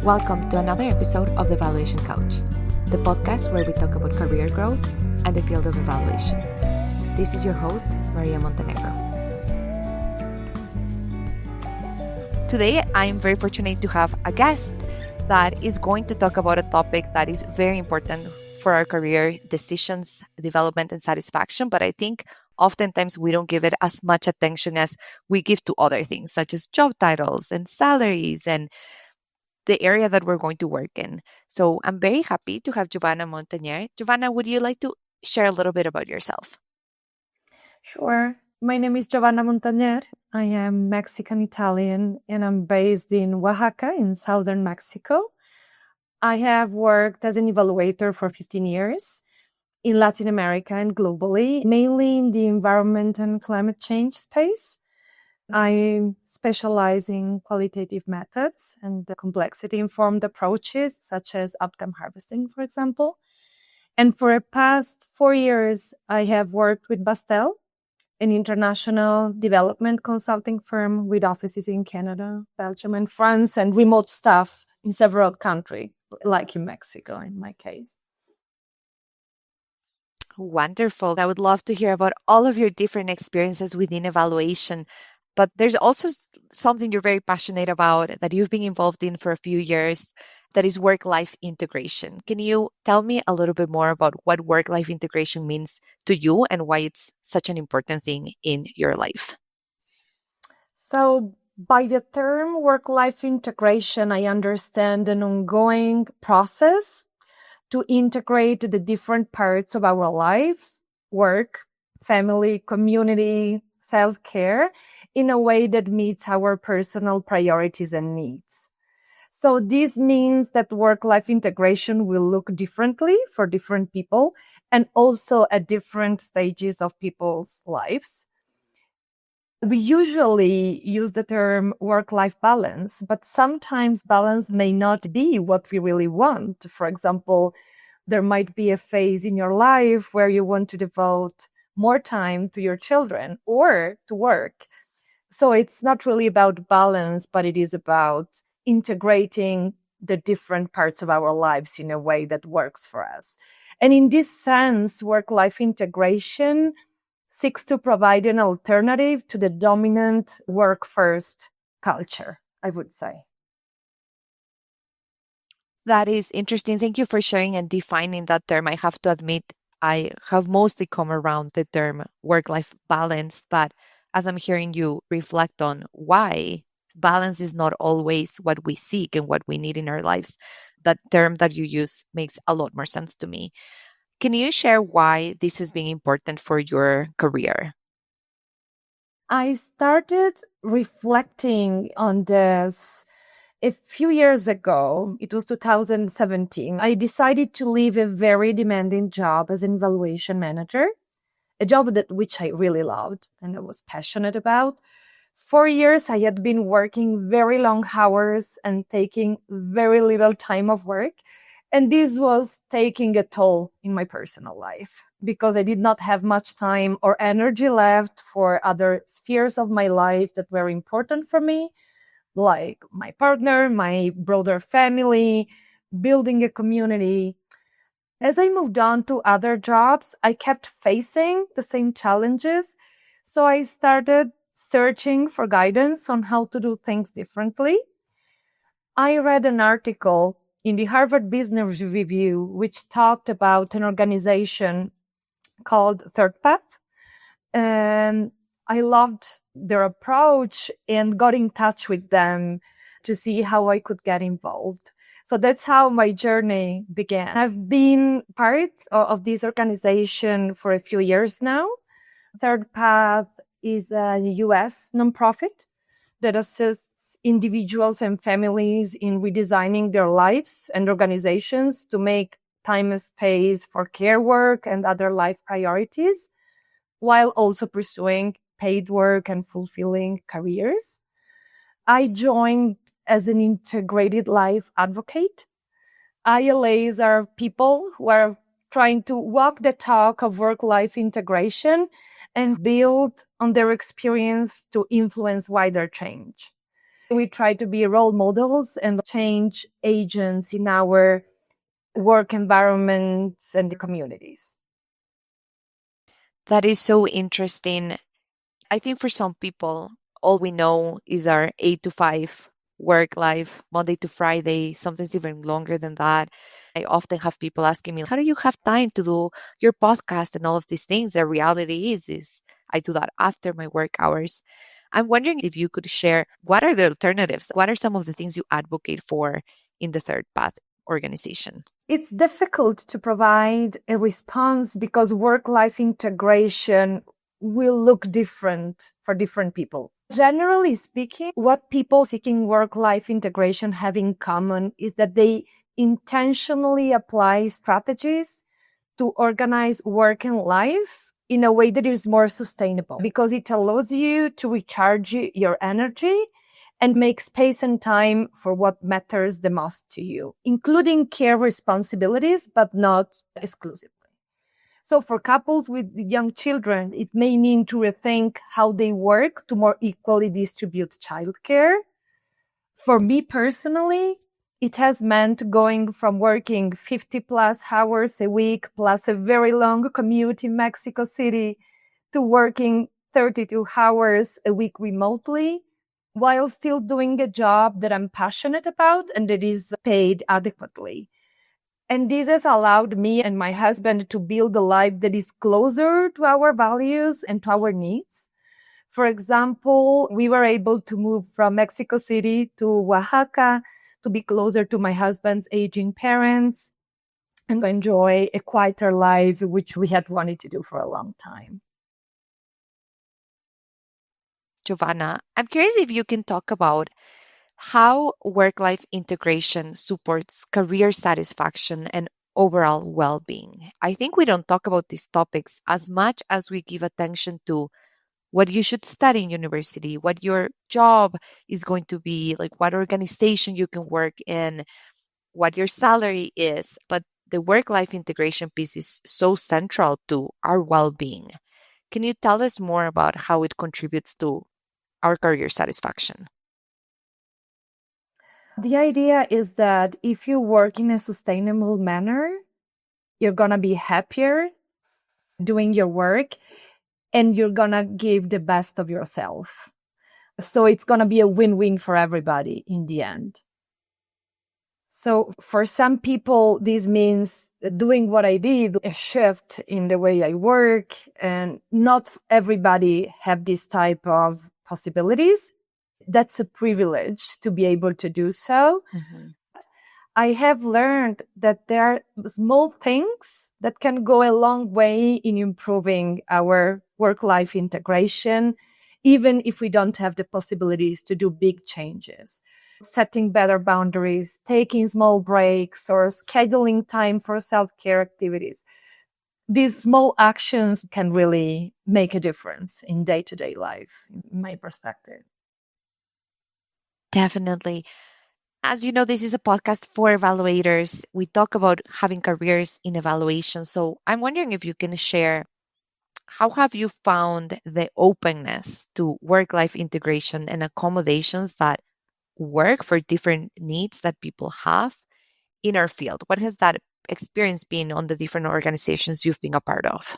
Welcome to another episode of The Evaluation Couch, the podcast where we talk about career growth and the field of evaluation. This is your host, Giovanna Montagner. Today, I'm very fortunate to have a guest that is going to talk about a topic that is very important for our career decisions, development, and satisfaction. But I think oftentimes we don't give it as much attention as we give to other things, such as job titles and salaries and the area that we're going to work in. So I'm very happy to have Giovanna Montagner. Giovanna, would you like to share a little bit about yourself? Sure. My name is Giovanna Montagner. I am Mexican-Italian, and I'm based in Oaxaca in southern Mexico. I have worked as an evaluator for 15 years in Latin America and globally, mainly in the environment and climate change space. I specialize in qualitative methods and complexity-informed approaches, such as outcome harvesting, for example. And for the past 4 years, I have worked with Bastel, an international development consulting firm with offices in Canada, Belgium, and France, and remote staff in several countries, like in Mexico, in my case. Wonderful. I would love to hear about all of your different experiences within evaluation. But there's also something you're very passionate about that you've been involved in for a few years, that is work-life integration. Can you tell me a little bit more about what work-life integration means to you and why it's such an important thing in your life? So by the term work-life integration, I understand an ongoing process to integrate the different parts of our lives, work, family, community, self-care, in a way that meets our personal priorities and needs. So this means that work-life integration will look differently for different people and also at different stages of people's lives. We usually use the term work-life balance, but sometimes balance may not be what we really want. For example, there might be a phase in your life where you want to devote more time to your children or to work. So it's not really about balance, but it is about integrating the different parts of our lives in a way that works for us. And in this sense, work-life integration seeks to provide an alternative to the dominant work-first culture, I would say. That is interesting. Thank you for sharing and defining that term. I have to admit, I have mostly come around the term work-life balance, but as I'm hearing you reflect on why balance is not always what we seek and what we need in our lives, that term that you use makes a lot more sense to me. Can you share why this has been important for your career? I started reflecting on this a few years ago. It was 2017. I decided to leave a very demanding job as an evaluation manager, a job which I really loved and I was passionate about. 4 years, I had been working very long hours and taking very little time off work. And this was taking a toll in my personal life because I did not have much time or energy left for other spheres of my life that were important for me, like my partner, my broader family, building a community. As I moved on to other jobs, I kept facing the same challenges. So I started searching for guidance on how to do things differently. I read an article in the Harvard Business Review, which talked about an organization called Third Path. And I loved their approach and got in touch with them to see how I could get involved. So that's how my journey began. I've been part of this organization for a few years now. Third Path is a US nonprofit that assists individuals and families in redesigning their lives and organizations to make time and space for care work and other life priorities, while also pursuing paid work and fulfilling careers. I joined as an integrated life advocate. ILAs are people who are trying to walk the talk of work-life integration and build on their experience to influence wider change. We try to be role models and change agents in our work environments and the communities. That is so interesting. I think for some people, all we know is our 8 to 5 work life, Monday to Friday, sometimes even longer than that. I often have people asking me, how do you have time to do your podcast and all of these things? The reality is I do that after my work hours. I'm wondering if you could share what are the alternatives? What are some of the things you advocate for in the Third Path organization? It's difficult to provide a response because work life integration will look different for different people. Generally speaking, what people seeking work life integration have in common is that they intentionally apply strategies to organize work and life in a way that is more sustainable because it allows you to recharge your energy and make space and time for what matters the most to you, including care responsibilities, but not exclusively. So for couples with young children, it may mean to rethink how they work to more equally distribute childcare. For me personally, it has meant going from working 50 plus hours a week plus a very long commute in Mexico City to working 32 hours a week remotely while still doing a job that I'm passionate about and that is paid adequately. And this has allowed me and my husband to build a life that is closer to our values and to our needs. For example, we were able to move from Mexico City to Oaxaca to be closer to my husband's aging parents and enjoy a quieter life, which we had wanted to do for a long time. Giovanna, I'm curious if you can talk about how work life integration supports career satisfaction and overall well being. I think we don't talk about these topics as much as we give attention to what you should study in university, what your job is going to be, like what organization you can work in, what your salary is. But the work life integration piece is so central to our well being. Can you tell us more about how it contributes to our career satisfaction? The idea is that if you work in a sustainable manner, you're going to be happier doing your work and you're going to give the best of yourself. So it's going to be a win-win for everybody in the end. So for some people, this means doing what I did, a shift in the way I work, and not everybody have this type of possibilities. That's a privilege to be able to do so. Mm-hmm. I have learned that there are small things that can go a long way in improving our work-life integration, even if we don't have the possibilities to do big changes. Setting better boundaries, taking small breaks, or scheduling time for self-care activities. These small actions can really make a difference in day-to-day life, in my perspective. Definitely. As you know, this is a podcast for evaluators. We talk about having careers in evaluation. So I'm wondering if you can share how have you found the openness to work life integration and accommodations that work for different needs that people have in our field? What has that experience been on the different organizations you've been a part of?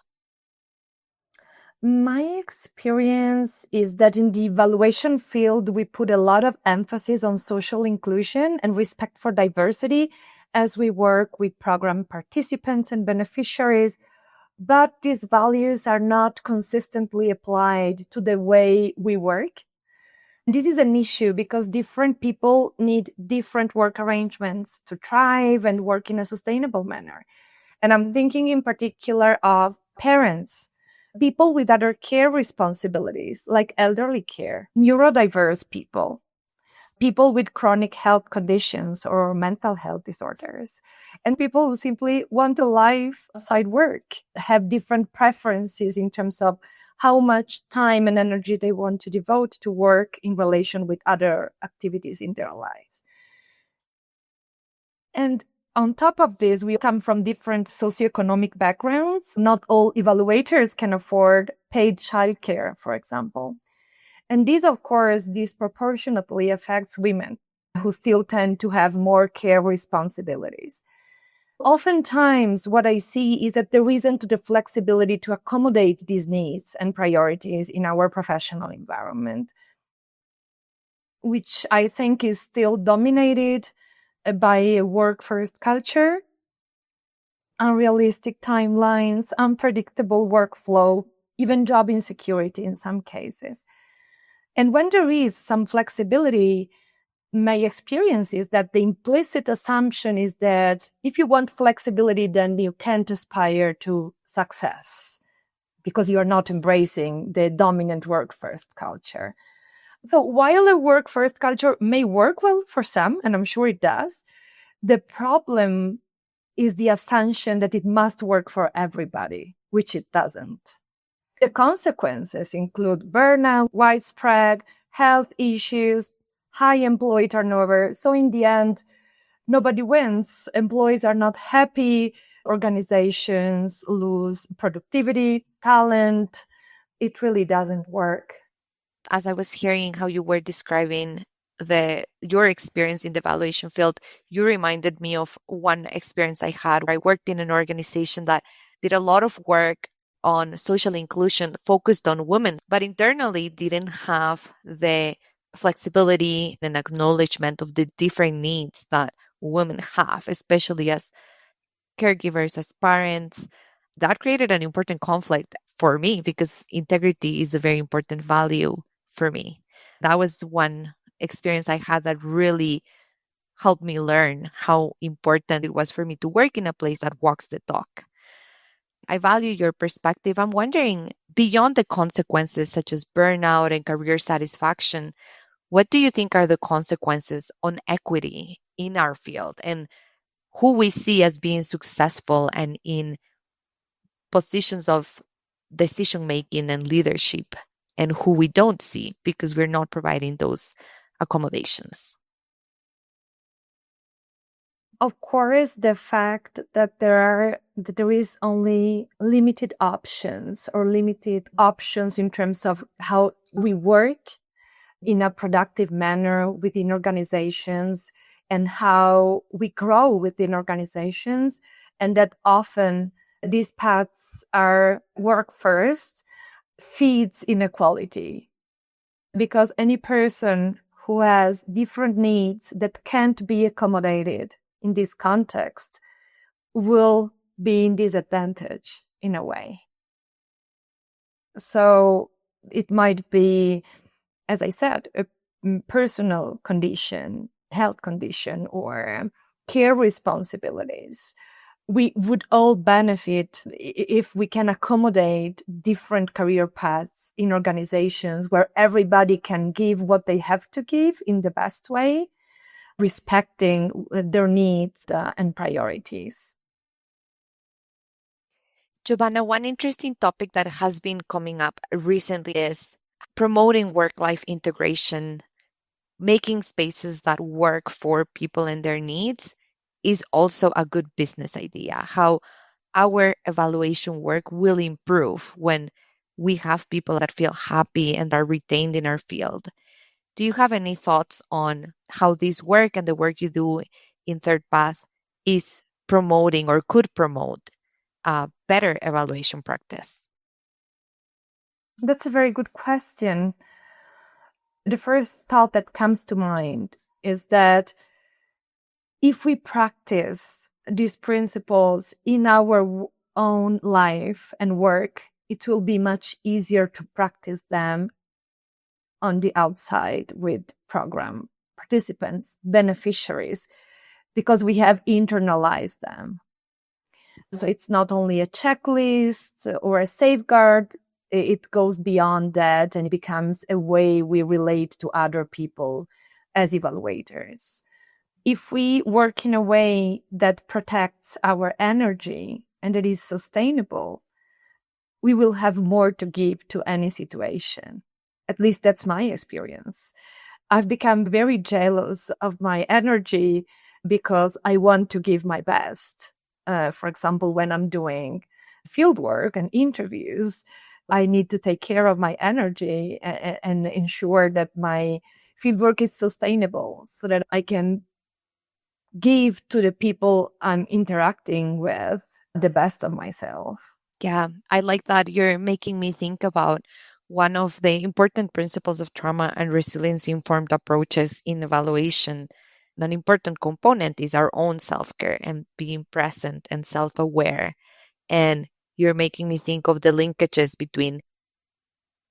My experience is that in the evaluation field, we put a lot of emphasis on social inclusion and respect for diversity as we work with program participants and beneficiaries. But these values are not consistently applied to the way we work. This is an issue because different people need different work arrangements to thrive and work in a sustainable manner. And I'm thinking in particular of parents, people with other care responsibilities like elderly care, neurodiverse people, people with chronic health conditions or mental health disorders, and people who simply want a life outside work, have different preferences in terms of how much time and energy they want to devote to work in relation with other activities in their lives. And on top of this, we come from different socioeconomic backgrounds. Not all evaluators can afford paid childcare, for example. And this, of course, disproportionately affects women who still tend to have more care responsibilities. Oftentimes, what I see is that there isn't the flexibility to accommodate these needs and priorities in our professional environment, which I think is still dominated by a work-first culture, unrealistic timelines, unpredictable workflow, even job insecurity in some cases. And when there is some flexibility, my experience is that the implicit assumption is that if you want flexibility, then you can't aspire to success because you are not embracing the dominant work-first culture. So while a work-first culture may work well for some, and I'm sure it does, the problem is the assumption that it must work for everybody, which it doesn't. The consequences include burnout, widespread health issues, high employee turnover. So in the end, nobody wins. Employees are not happy. Organizations lose productivity, talent. It really doesn't work. As I was hearing how you were describing your experience in the evaluation field, you reminded me of one experience I had where I worked in an organization that did a lot of work on social inclusion focused on women, but internally didn't have the flexibility and acknowledgement of the different needs that women have, especially as caregivers, as parents. That created an important conflict for me because integrity is a very important value for me. That was one experience I had that really helped me learn how important it was for me to work in a place that walks the talk. I value your perspective. I'm wondering, beyond the consequences such as burnout and career satisfaction, what do you think are the consequences on equity in our field and who we see as being successful and in positions of decision making and leadership, and who we don't see because we're not providing those accommodations? Of course, the fact that there is only limited options in terms of how we work in a productive manner within organizations and how we grow within organizations, and that often these paths are work first, feeds inequality. Because any person who has different needs that can't be accommodated in this context will be in disadvantage in a way. So it might be, as I said, a personal condition, health condition, or care responsibilities. We would all benefit if we can accommodate different career paths in organizations where everybody can give what they have to give in the best way, respecting their needs and priorities. Giovanna, one interesting topic that has been coming up recently is promoting work life integration, making spaces that work for people and their needs is also a good business idea. How our evaluation work will improve when we have people that feel happy and are retained in our field. Do you have any thoughts on how this work and the work you do in Third Path is promoting or could promote a better evaluation practice? That's a very good question. The first thought that comes to mind is that if we practice these principles in our own life and work, it will be much easier to practice them on the outside with program participants, beneficiaries, because we have internalized them. So it's not only a checklist or a safeguard, it goes beyond that and it becomes a way we relate to other people as evaluators. If we work in a way that protects our energy and that is sustainable, we will have more to give to any situation. At least that's my experience. I've become very jealous of my energy because I want to give my best. For example, when I'm doing field work and interviews, I need to take care of my energy and ensure that my fieldwork is sustainable so that I can give to the people I'm interacting with the best of myself. Yeah, I like that you're making me think about one of the important principles of trauma and resilience informed approaches in evaluation. An important component is our own self care and being present and self aware. And you're making me think of the linkages between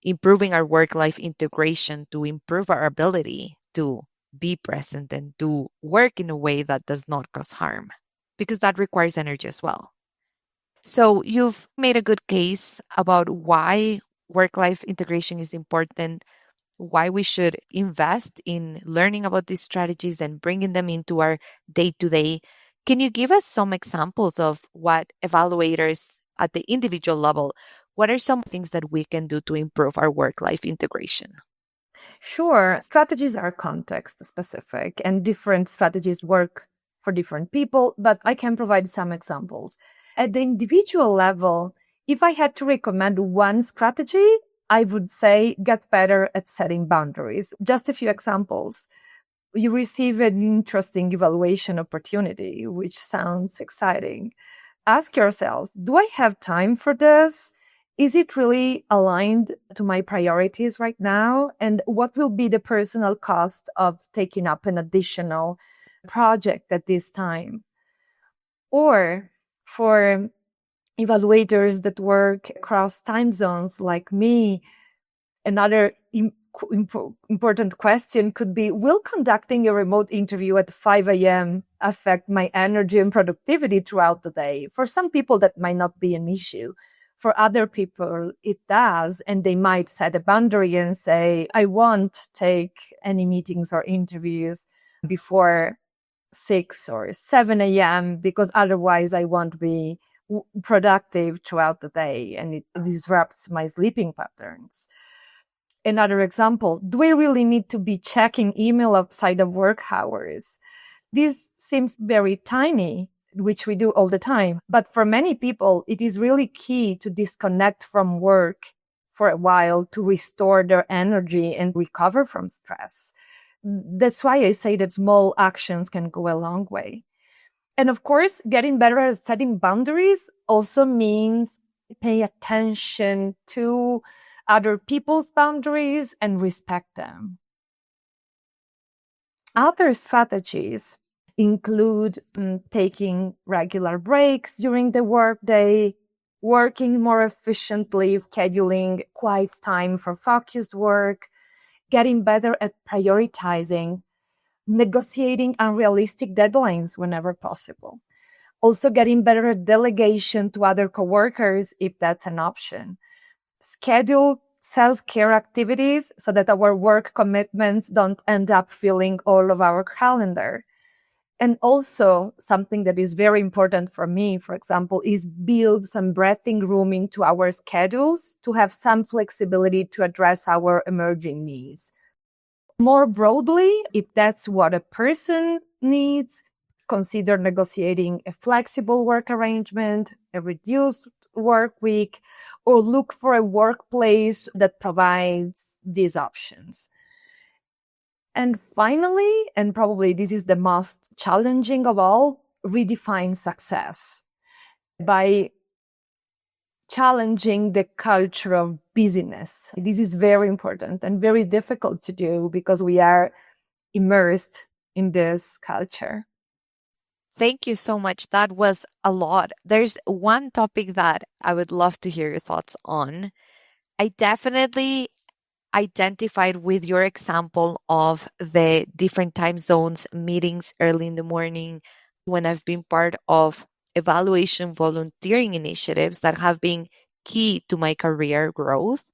improving our work life integration to improve our ability to be present and to work in a way that does not cause harm, because that requires energy as well. So you've made a good case about why work life integration is important, why we should invest in learning about these strategies and bringing them into our day to day. Can you give us some examples of what evaluators at the individual level, what are some things that we can do to improve our work life integration? Sure, strategies are context specific and different strategies work for different people, but I can provide some examples. At the individual level, if I had to recommend one strategy, I would say get better at setting boundaries. Just a few examples. You receive an interesting evaluation opportunity, which sounds exciting. Ask yourself, do I have time for this? Is it really aligned to my priorities right now? And what will be the personal cost of taking up an additional project at this time? Or for evaluators that work across time zones like me, another important question could be, will conducting a remote interview at 5 a.m. affect my energy and productivity throughout the day? For some people, that might not be an issue. For other people, it does. And they might set a boundary and say, I won't take any meetings or interviews before 6 or 7 a.m. because otherwise I won't be productive throughout the day and it disrupts my sleeping patterns. Another example, do I really need to be checking email outside of work hours? This seems very tiny, which we do all the time. But for many people, it is really key to disconnect from work for a while to restore their energy and recover from stress. That's why I say that small actions can go a long way. And of course, getting better at setting boundaries also means pay attention to other people's boundaries and respect them. Other strategies include taking regular breaks during the workday, working more efficiently, scheduling quiet time for focused work, getting better at prioritizing, negotiating unrealistic deadlines whenever possible. Also getting better at delegation to other coworkers if that's an option. Schedule self-care activities so that our work commitments don't end up filling all of our calendar. And also something that is very important for me, for example, is build some breathing room into our schedules to have some flexibility to address our emerging needs. More broadly, if that's what a person needs, consider negotiating a flexible work arrangement, a reduced work week, or look for a workplace that provides these options. And finally, and probably this is the most challenging of all, redefine success by challenging the culture of busyness. This is very important and very difficult to do because we are immersed in this culture. Thank you so much. That was a lot. There's one topic that I would love to hear your thoughts on. I definitely identified with your example of the different time zones, meetings early in the morning, when I've been part of evaluation volunteering initiatives that have been key to my career growth.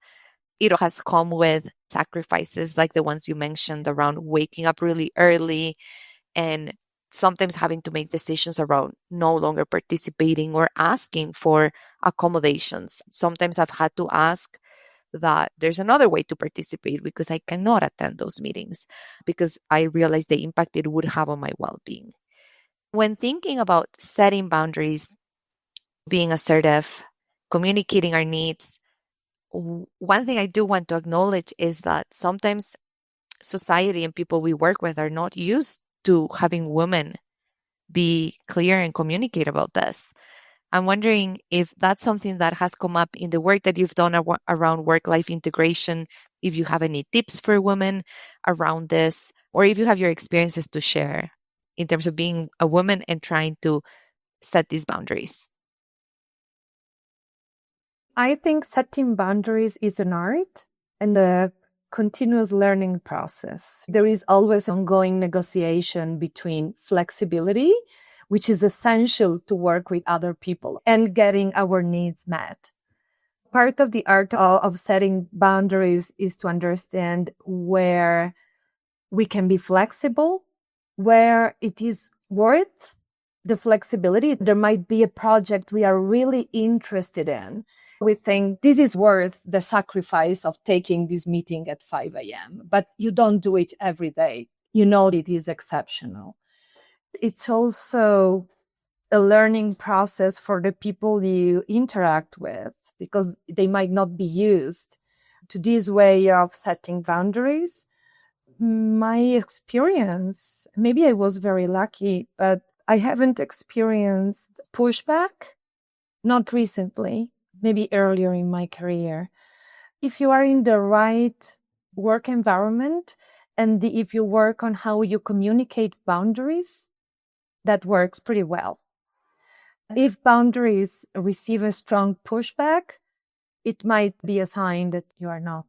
It has come with sacrifices like the ones you mentioned around waking up really early and sometimes having to make decisions around no longer participating or asking for accommodations. Sometimes I've had to ask that there's another way to participate because I cannot attend those meetings because I realize the impact it would have on my well being. When thinking about setting boundaries, being assertive, communicating our needs, one thing I do want to acknowledge is that sometimes society and people we work with are not used to having women be clear and communicate about this. I'm wondering if that's something that has come up in the work that you've done around work life integration, if you have any tips for women around this, or if you have your experiences to share in terms of being a woman and trying to set these boundaries. I think setting boundaries is an art and a continuous learning process. There is always ongoing negotiation between flexibility, which is essential to work with other people, and getting our needs met. Part of the art of setting boundaries is to understand where we can be flexible, where it is worth the flexibility. There might be a project we are really interested in. We think this is worth the sacrifice of taking this meeting at 5 a.m., but you don't do it every day. You know it is exceptional. It's also a learning process for the people you interact with because they might not be used to this way of setting boundaries. My experience, maybe I was very lucky, but I haven't experienced pushback, not recently, maybe earlier in my career. If you are in the right work environment and if you work on how you communicate boundaries, that works pretty well. If boundaries receive a strong pushback, it might be a sign that you are not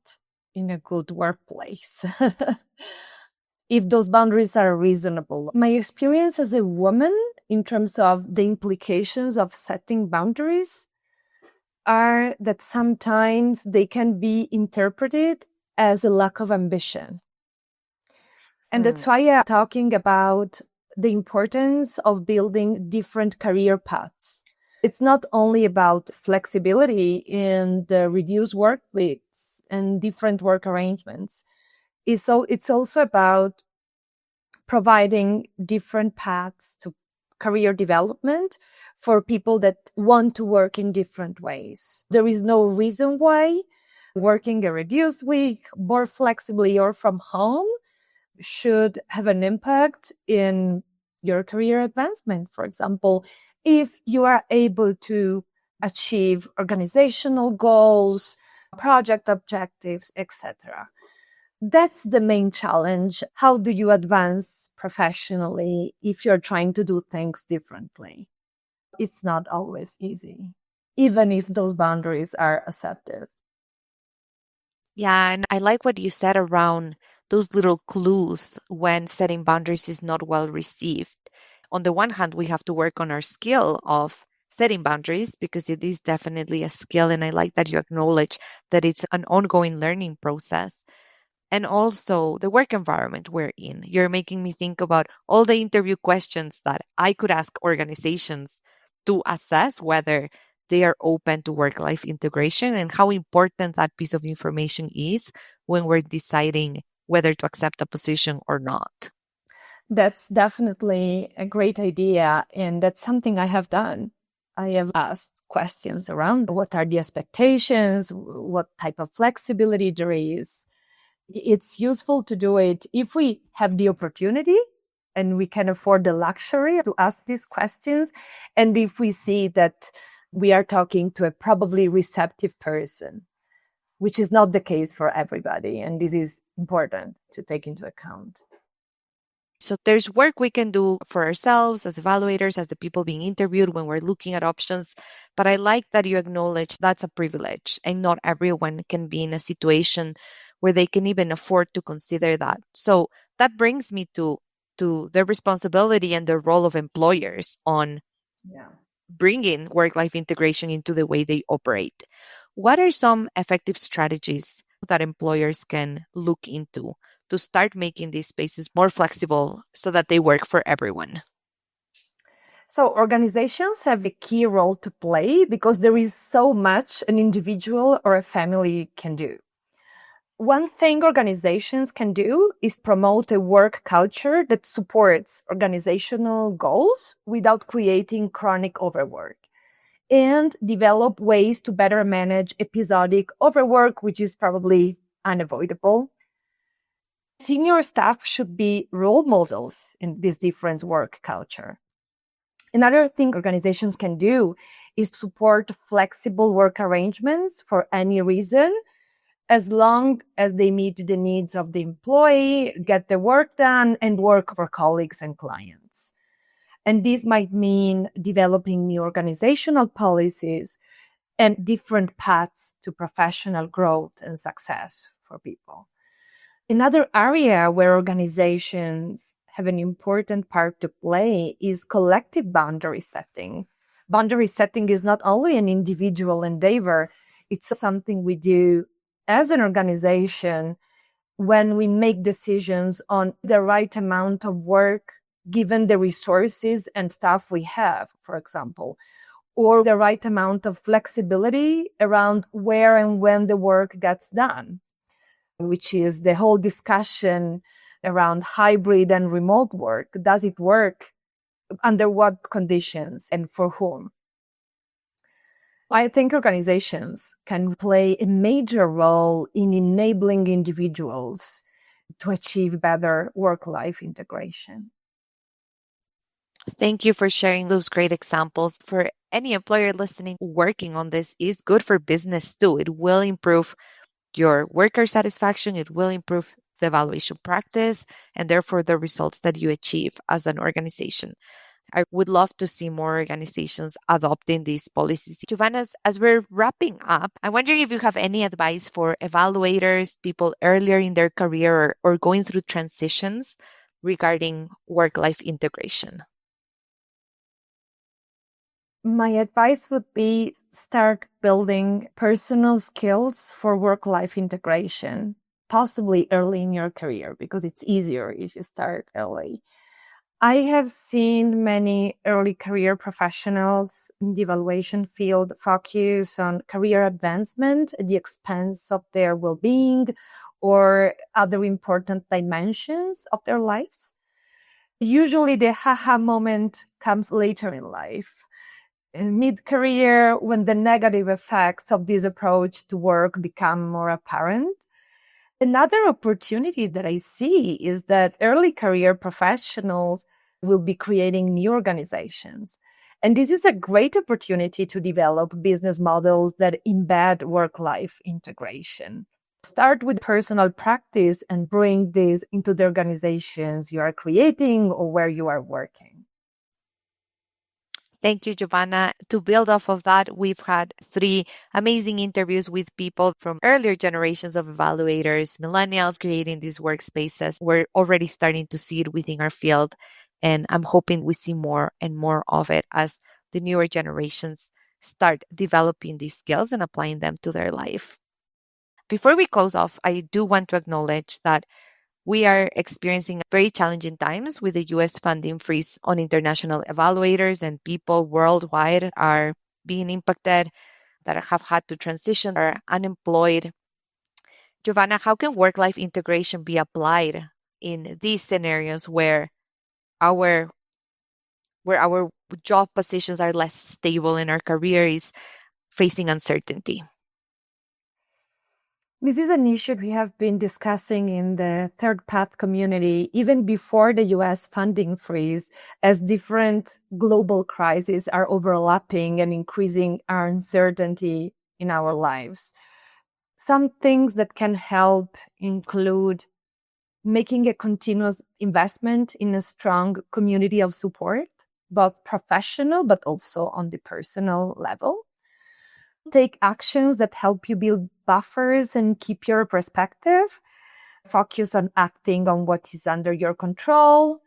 in a good workplace. If those boundaries are reasonable. My experience as a woman in terms of the implications of setting boundaries are that sometimes they can be interpreted as a lack of ambition. And that's why I'm talking about the importance of building different career paths. It's not only about flexibility in the reduced work weeks and different work arrangements. It's also about providing different paths to career development for people that want to work in different ways. There is no reason why working a reduced week, more flexibly or from home, should have an impact in your career advancement. For example, if you are able to achieve organizational goals, project objectives, etc. That's the main challenge. How do you advance professionally if you're trying to do things differently? It's not always easy, even if those boundaries are accepted. Yeah, and I like what you said around those little clues when setting boundaries is not well received. On the one hand, we have to work on our skill of setting boundaries because it is definitely a skill. And I like that you acknowledge that it's an ongoing learning process. And also the work environment we're in. You're making me think about all the interview questions that I could ask organizations to assess whether they are open to work life integration and how important that piece of information is when we're deciding whether to accept a position or not. That's definitely a great idea. And that's something I have done. I have asked questions around what are the expectations, what type of flexibility there is. It's useful to do it if we have the opportunity and we can afford the luxury to ask these questions. And if we see that we are talking to a probably receptive person, which is not the case for everybody. And this is important to take into account. So there's work we can do for ourselves as evaluators, as the people being interviewed when we're looking at options. But I like that you acknowledge that's a privilege and not everyone can be in a situation where they can even afford to consider that. So that brings me to the responsibility and the role of employers on Yeah. bringing work life integration into the way they operate. What are some effective strategies that employers can look into to start making these spaces more flexible so that they work for everyone? So organizations have a key role to play because there is so much an individual or a family can do. One thing organizations can do is promote a work culture that supports organizational goals without creating chronic overwork. and develop ways to better manage episodic overwork, which is probably unavoidable. Senior staff should be role models in this different work culture. Another thing organizations can do is support flexible work arrangements for any reason, as long as they meet the needs of the employee, get the work done, and work for colleagues and clients. And this might mean developing new organizational policies and different paths to professional growth and success for people. Another area where organizations have an important part to play is collective boundary setting. Boundary setting is not only an individual endeavor, it's something we do as an organization when we make decisions on the right amount of work given the resources and staff we have, for example, or the right amount of flexibility around where and when the work gets done, which is the whole discussion around hybrid and remote work. Does it work? Under what conditions and for whom? I think organizations can play a major role in enabling individuals to achieve better work-life integration. Thank you for sharing those great examples. For any employer listening, working on this is good for business too. It will improve your worker satisfaction, it will improve the evaluation practice, and therefore the results that you achieve as an organization. I would love to see more organizations adopting these policies. Giovanna, as we're wrapping up, I'm wondering if you have any advice for evaluators, people earlier in their career or going through transitions regarding work-life integration. My advice would be start building personal skills for work-life integration, possibly early in your career, because it's easier if you start early. I have seen many early career professionals in the evaluation field focus on career advancement at the expense of their well-being or other important dimensions of their lives. Usually the haha moment comes later in life. In mid-career, when the negative effects of this approach to work become more apparent. Another opportunity that I see is that early career professionals will be creating new organizations. And this is a great opportunity to develop business models that embed work-life integration. Start with personal practice and bring this into the organizations you are creating or where you are working. Thank you, Giovanna. To build off of that, we've had 3 amazing interviews with people from earlier generations of evaluators, millennials creating these workspaces. We're already starting to see it within our field, and I'm hoping we see more and more of it as the newer generations start developing these skills and applying them to their life. Before we close off, I do want to acknowledge that we are experiencing very challenging times with the US funding freeze on international evaluators, and people worldwide are being impacted that have had to transition, are unemployed. Giovanna, how can work life integration be applied in these scenarios our where our job positions are less stable and our career is facing uncertainty? This is an issue we have been discussing in the third path community even before the US funding freeze, as different global crises are overlapping and increasing our uncertainty in our lives. Some things that can help include making a continuous investment in a strong community of support, both professional but also on the personal level. Take actions that help you build buffers and keep your perspective. Focus on acting on what is under your control.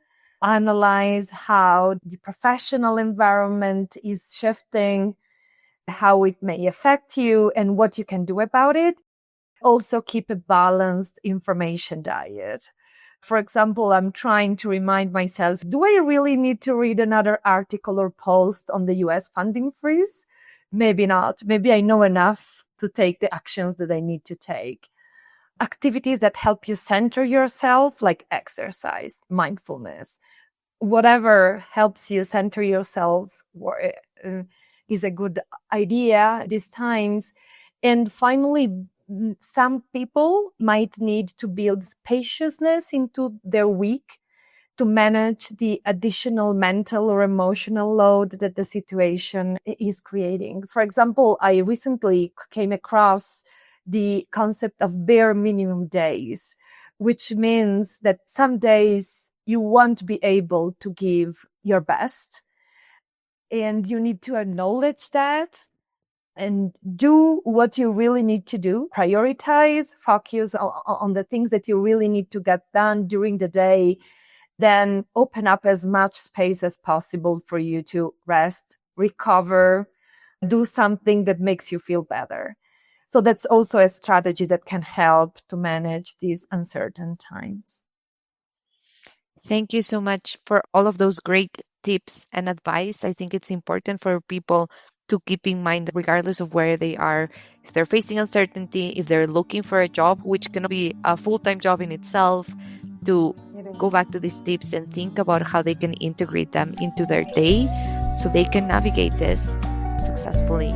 Analyze how the professional environment is shifting, how it may affect you, and what you can do about it. Also, keep a balanced information diet. For example, I'm trying to remind myself, do I really need to read another article or post on the US funding freeze? Maybe not. Maybe I know enough to take the actions that I need to take. Activities that help you center yourself, like exercise, mindfulness, whatever helps you center yourself, is a good idea at these times. And finally, some people might need to build spaciousness into their week to manage the additional mental or emotional load that the situation is creating. For example, I recently came across the concept of bare minimum days, which means that some days you won't be able to give your best, and you need to acknowledge that and do what you really need to do. Prioritize, focus on the things that you really need to get done during the day. Then open up as much space as possible for you to rest, recover, do something that makes you feel better. So that's also a strategy that can help to manage these uncertain times. Thank you so much for all of those great tips and advice. I think it's important for people to keep in mind, regardless of where they are, if they're facing uncertainty, if they're looking for a job, which can be a full time job in itself, to go back to these tips and think about how they can integrate them into their day so they can navigate this successfully.